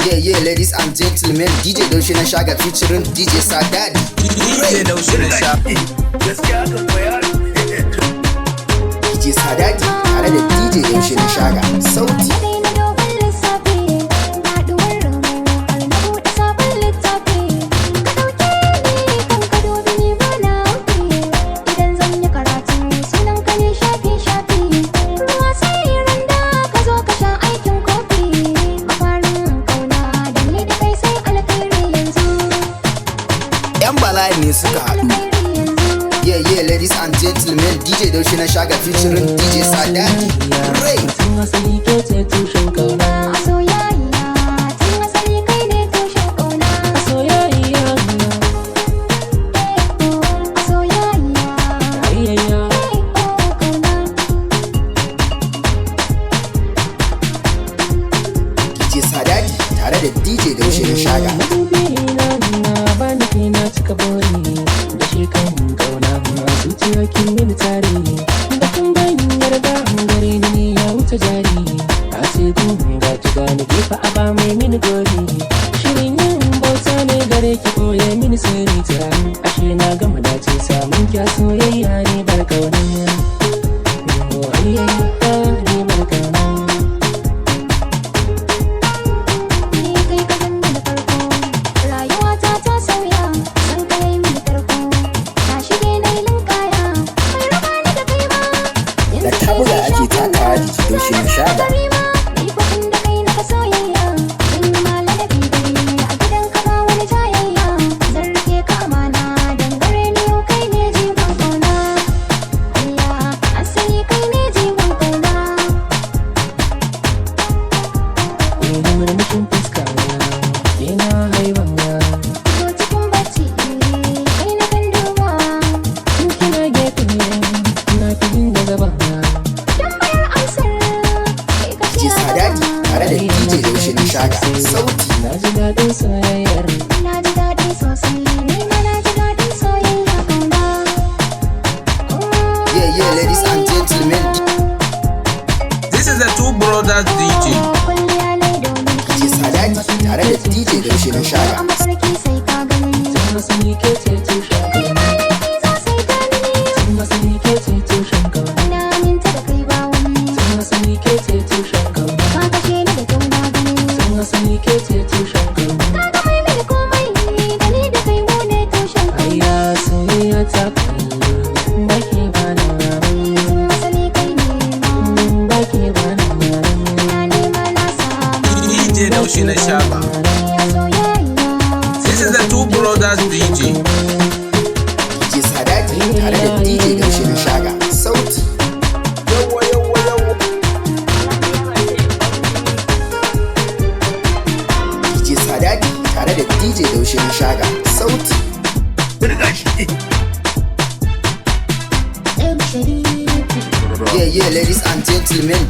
Yeah, ladies and gentlemen, DJ Daushe Nashaga featuring DJ Tare.Da. DJ Daushe Nashaga. DJ Tare.Da tare da DJ Daushe Nashaga. Sauti. Ne suka haɗu. Yeah, ladies and gentlemen, DJ Daushe Nashaga featuring DJ Tare.Da. Ray. DJ Tare.Da tare da DJ Daushe Nashaga. Cika bori da shi kan kauna a zuciya kin mini tare da kun gani yarda gare ni ya wuce jari ka ce gun ga ki gani gefa a ba mai mini gori shirin yin bauta ne gare ki koye mini sirri ta ashe na gama dace samun kya soyayya ne bar kauna Daushe Nashaga. Sauti. Na ji daɗin soyayyar. Na ji daɗi sosai. Ni ma na ji daɗin soyayya kauna. Yeah, ladies and gentlemen. This is the two brothers DJ. DJ Tare.Da tare da DJ Daushe Nashaga. DJ Daushe Nashaga. This is the two brothers DJ. DJ Tare.Da tare da DJ Daushe Nashaga. Sauti. DJ Tare.Da tare da DJ Daushe Nashaga. Sauti. Yeah, ladies and gentlemen.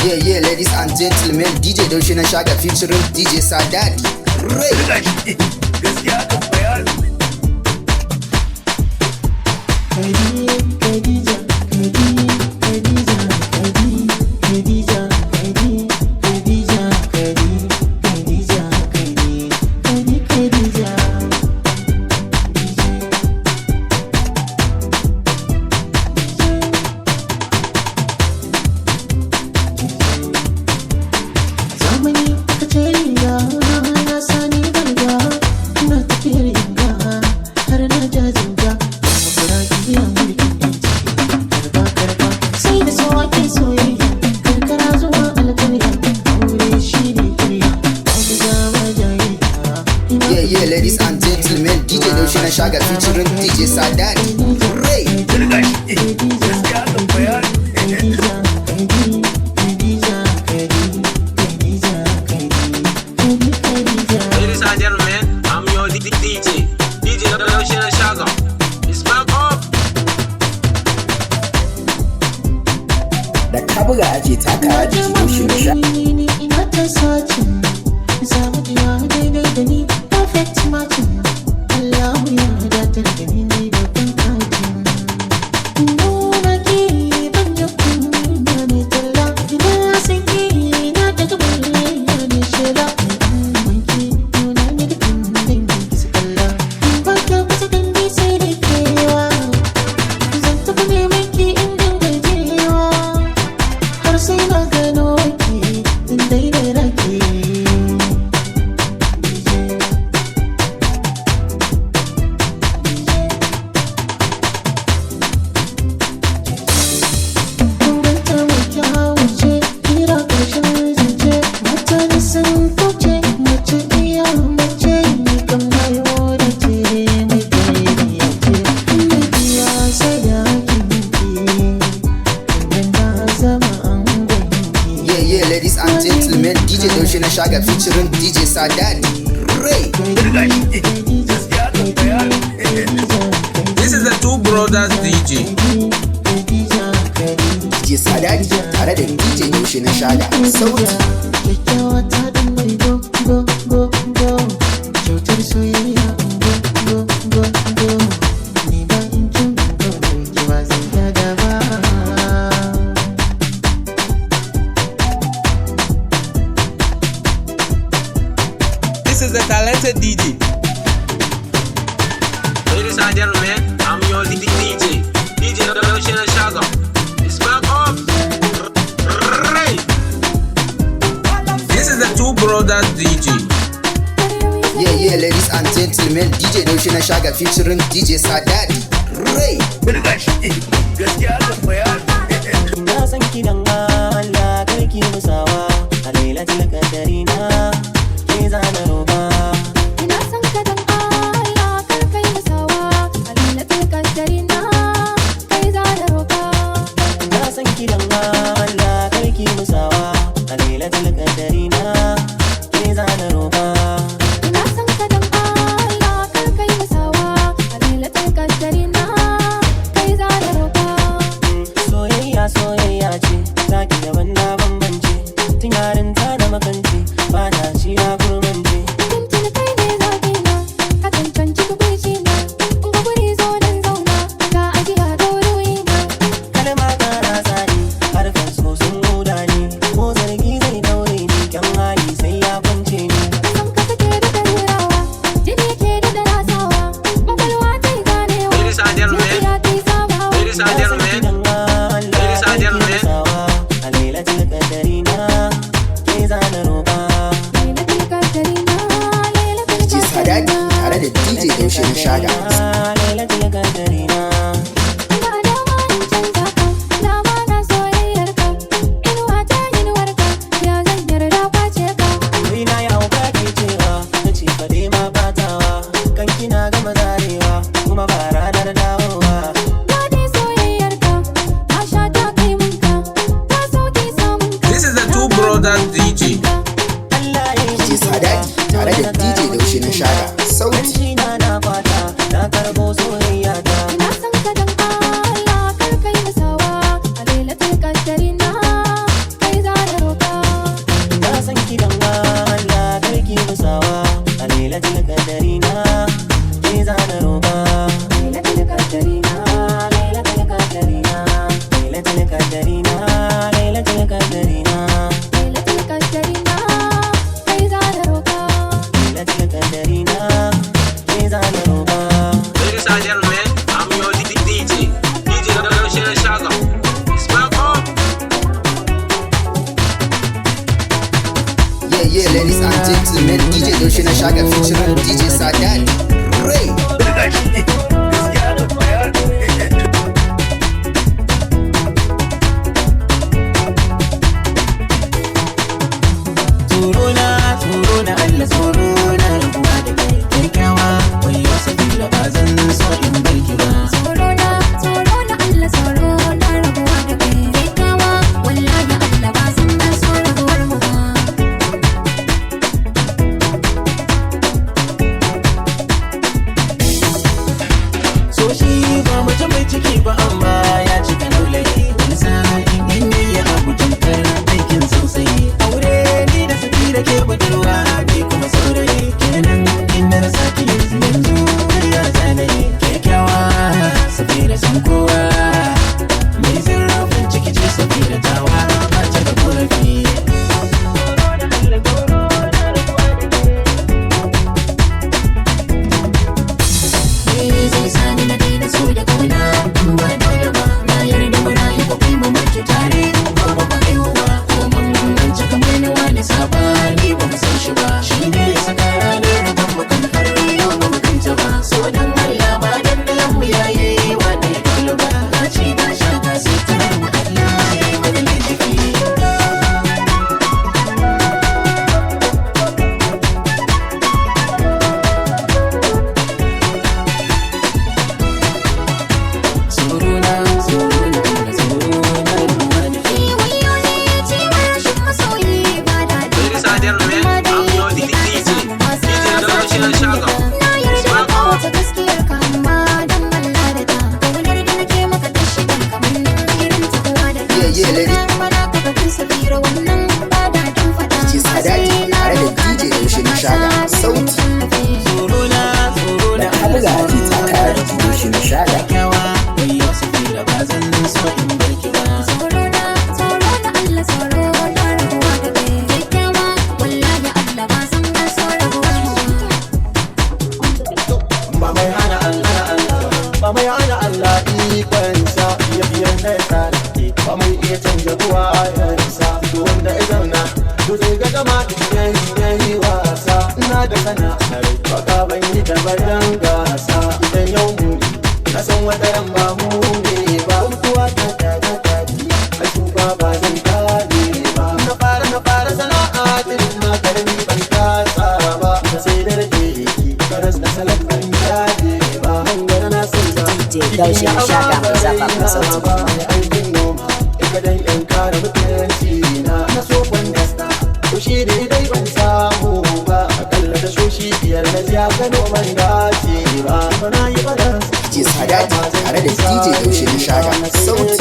Yeah, ladies and gentlemen, DJ Daushe Nashaga featuring DJ Tare.Da. Ray. Yeah, ladies and gentlemen, DJ Daushe Nashaga featuring DJ Tare.Da. Ray. Ladies and gentlemen, I'm your DJ Daushe Nashaga. It's back up. Da kabuga ake takawa DJ Daushe Nashaga. sai na gano ki in daidai raki. Bambanta mai kyawu ce, kira ƙarshen zance, mutane sun kauce, mace iya mace, ni kam na yi da ke mai biyayya ce, mai biya sai da hakinki, idan na zama an gwanki. Yeah, ladies and gentlemen, DJ Daushe Nashaga featuring DJ Sadadi. Ray. This is the Two Brothers DJ. DJ Sadadi tare da DJ Daushe Nashaga. Sauti. Kyakkyawa ta dan mai go go go go, kyautar soyayya go go go go, ni ba in kin go ki ba zan yaga ba. This is the talented DJ. Ladies and gentlemen, I'm your DJ. DJ Daushe Nashaga. It's back up. Ray. This is the Two Brothers DJ. Yeah, ladies and gentlemen, DJ Daushe Nashaga featuring DJ Sadadi. Ray. Na san kidan Allah karki musawa, a lailatul qadarina ke zana roba. Ina son ka dan Allah kar kai musawa, a lailatul qadari na kai za da roka. Na san kidan Allah karki musawa, a lailatul qadarina ke zana roba. Ina son ka dan Allah kar kai musawa, a lailatul qadari na kai za da roka. Soyayya soyayya ce, zaki gaban na bambance, tun yarinta da makanci, ba na ci na kurmance. Tuntuni kai ne zaɓina, ka cancanci tukuici na, in ga guri zo dan zauna, ka ajiya da wuri-wuri Kalma ta ratsa ni, harkar so sun huda ni, ko zargi zai daure ni, kyan hali sai ya kwance ni. San ka take da ɗaurawa, jini ke da rasawa, ƙwaƙwalwa ta yi ganewa, Ladies and gentlemen. zuciya ta yi sabawa. Ladies and gentlemen. Ladies and gentlemen. a lailatul qadarina ke zana roba. Lailatul qadari na, lailatul DJ Sadadi tare da DJ Daushe Nashaga. Lailatul qadarina. Ina dama in canza ka, dama na soyayyar ka, inuwa ta inuwar ka, ya zan yarda kwace ka. Raina ya hauka ke cewa, na ce faɗe ma batawa, kan kina gama zarewa, kuma ba ranar dawowa. Daɗi soyayyar ka, ta sha ta kai mun ka, ta sauke samun ka. This is the Two Brothers DJ. Allah ya yi DJ Sadadi tare da DJ Daushe Nashaga. Sauti. shi na kwata, na karbo soyayya ta. Ina son ka dan Allah kar kai musawa, a lailatul qadari na kai za da roka. Na san kidan Allah karki musawa, a lailatul qadarina ke zana roba. Lailatul qadari na, Lailatul qadarina, lailatul qadarina, lailatul qadarina, lailatul qadari na kai za da roka. lailatul qadarina ke zana roba. Ladies and gentlemen, I'm your DJ. DJ Daushe Nashaga. It's back up. Yeah, ladies and gentlemen, DJ Daushe Nashaga featuring DJ Sadadi. Ray. Tsoro na Allah, tsoro na rabuwa da kai kyakkyawa, wayo sabila ba zan so in barki ba. Tsoro na Allah, tsoro na rabuwa da kai kai kawa, wallahi Allah ba zan na so rabuwar mu ba. So shi ba mutum nan ba da dan fada DJ Sadati tare da DJ Daushe Nashaga sauti. Da Hamza ake taka da DJ Daushe Nashaga. Daushe Nashaga mai zafa mai sauti. DJ Sadati tare da DJ Daushe Nashaga sauti.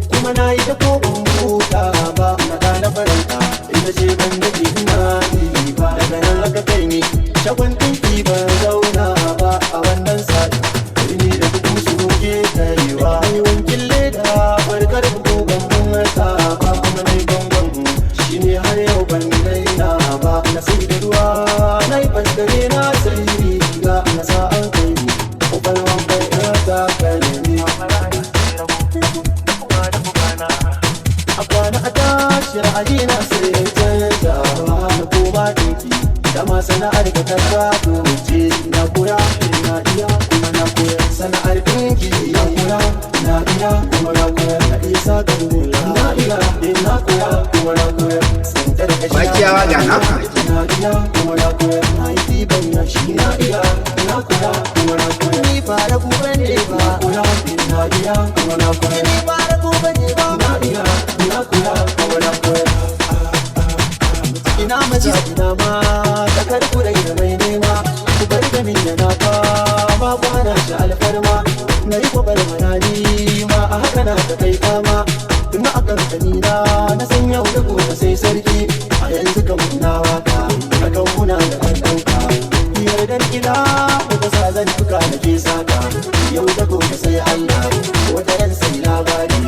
Kuma na yi ta kokon buta ba na gane faranta inda ce ban da ke ina yi ba daga nan aka kai ni shagon ɗinki ban zauna ba a wannan sati ni da kuɗin su ke kaiwa ni wankin leda farkar bugun mata ba kuma na yi gongon shi ne har yau ban daina ba na sai da ruwa na yi faskare na sai riga na sa an kai ni ƙwaƙwalwan bai ta kalmi a kwana a tashi ra'ayi na sai canza na koma dinki da ma sana'ar ka ta gado ce na koya na iya kuma na koya sana'ar dinki na koya na iya kuma na koya na isa gandula na iya na koya kuma na koya santar ka Bakiyawa ga naka. na iya kuma na koya na yi ɗiban ya shi na iya na koya kuma na koya ni fara kuma ne ba koya na iya kuma na koya ni fara kuma ne ba na iya na koya kuma na koya ina maji ina ma ta karku da mai nema ku bar gamin da na fama kwana shi alfarma na yi kwabar manani ma a haka na ta kai kama tun a kankani na san yau da gobe sai sarki a yanzu kan muna waka a kan muna da ɗan ɗauka yardar ila wata sa zan tuka da ke saka yau da gobe sai Allah wata ran sai labari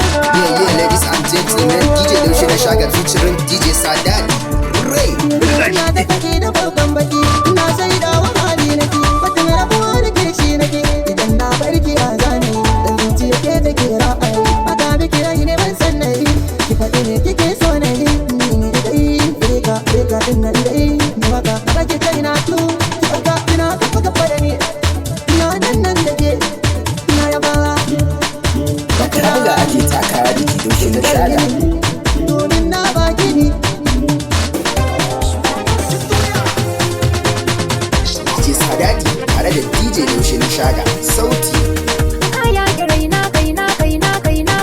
Ladies and gentlemen, DJ Daushe Nashaga featuring DJ Sadati. Ray. Hamza ake taka da DJ Daushe Nashaga. DJ Sadati tare da DJ Daushe Nashaga sauti. Kaya da raina kaina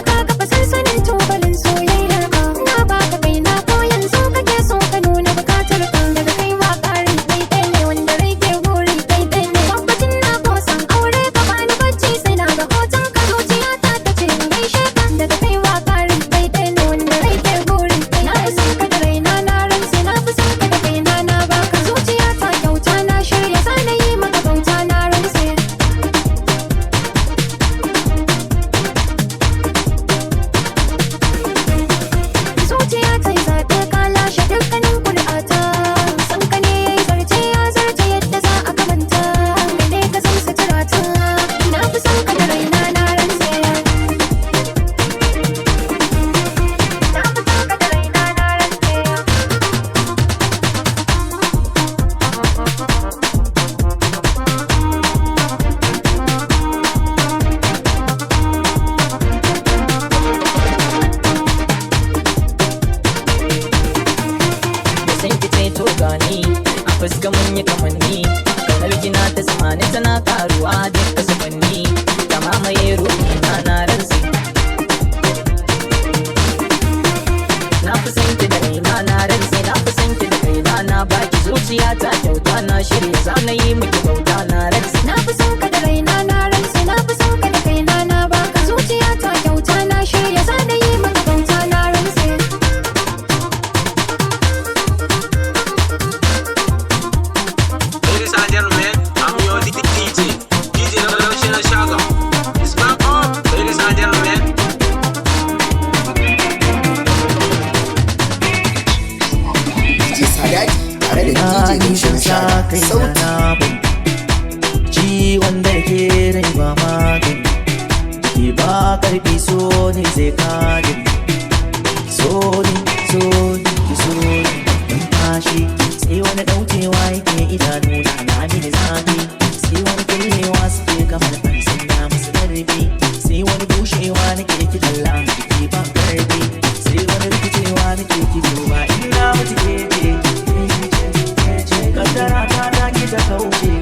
ka kafa sansanin tubalin soyayyar ka na baka kaina ko yanzu kake so ka nuna bukatar ka daga kai waka fuska mun yi kamanni kaunar kina ta zamani tana karuwa duka zubanni ta mamaye ruhi na rantsi na fi san ki da raina na rantsi na fi san ki da kaina na baki zuciya ta kyauta na shirya zana yi miki bauta na rantsi Na fi son ka da raina na rantse, na fi son ka da kaina na baka zuciya ta kyauta na shirya zana yi maka bauta na rantse. Ladies and gentlemen, I'm your DJ Daushe Nashaga. It's back up, ladies and gentlemen. DJ Sadadi tare da DJ Daushe Nashaga sauti. Ciwon da ke rai ba magani ke ba karfi so ne zai kare so ne ki so ne in tashi sai wani daukewa yake idanu na mini zafi sai wani kullewa suke kamar fansin na musu karfi sai wani bushewa nake ki dalla jiki ba karfi sai wani rikicewa nake ki duba ina mutu ke kaddara ta ki ta kauce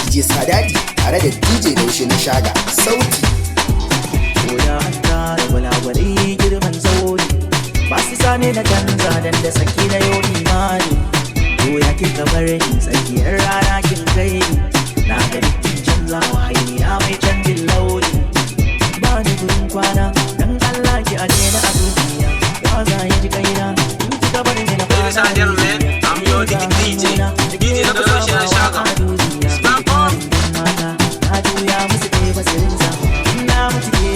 DJ Sadadi tare da DJ Daushe Nashaga sauti. Koda an tara walawali girman zauri ba su sani na canza dan da saki na yau imani ko ya kika bar ni tsakiyar rana kin kai na ga kin canza wahayi na mai canjin launi ba ni gurin kwana dan Allah ki aje na a duniya ya za ya ji kaina in kika bar ni na Ladies and gentlemen, I'm your DJ Daushe Nashaga. It's back up. na juya musu kai ba su rinza ina mutu ke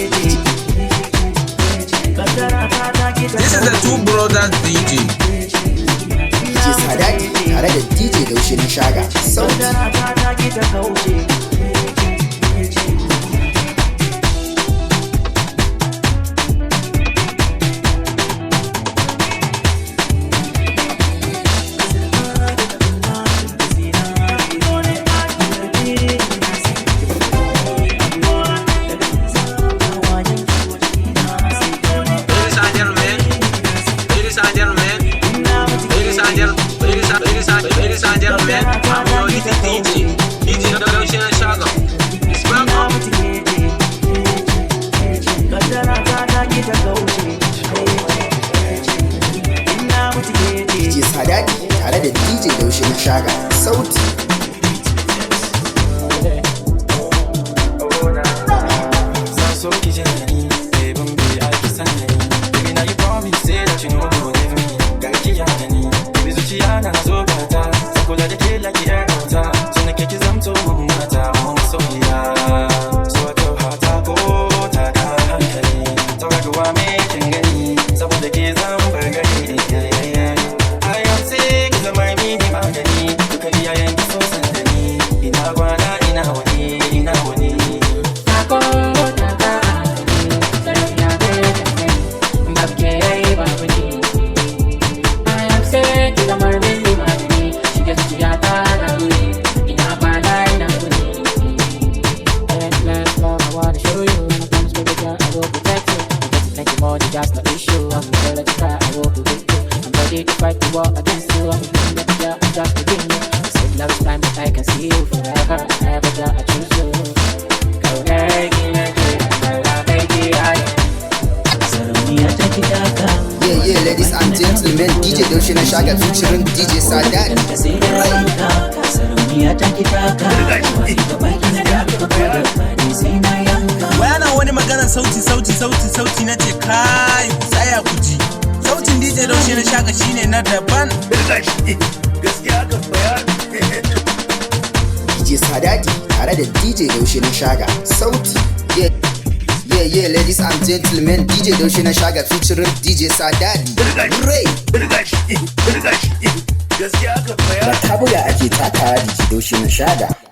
kaddara ta ki ta This is the two brothers DJ. DJ Sadadi tare da DJ Daushe Nashaga sauti. Ladies and gentlemen, I'm your DJ Daushe Nashaga. It's back up. DJ Sadadi tare da DJ Daushe Nashaga sauti. So ki jani, baby, be I kiss and baby, now you promise say that you know you will leave me. Ga ki ya gani, baby zuciya na zo gata, kula da ke like yar auta, so nake ki zamto mun mata, mun soyayya. So I tell her ta ko ta da hankali, ta raguwa me kin gani, saboda ke zan bar gari. I am sick, zama mini magani, duka iyayen ki so san da ni, ina kwana ina wani. That's the issue. I'm gonna let you cry. I will be with you. I'm ready to fight the war against you. I'm gonna let you, I'm just within you. I said love is blind, but I can see you forever. Never do I choose you. Go there, Yeah, ladies and gentlemen, DJ Daushe Nashaga featuring DJ Sadadi. Wayana wani magana sauti na ce kai ku tsaya ku ji. Sautin DJ Daushe Nashaga shine na daban. Gaskiya kan bayani. DJ Sadadi tare da DJ Daushe Nashaga sauti. Yeah, ladies and gentlemen, DJ Daushe Nashaga featuring DJ Sadadi. Ray. Gaskiya kan bayani. Da tabuya ake takawa DJ Daushe Nashaga.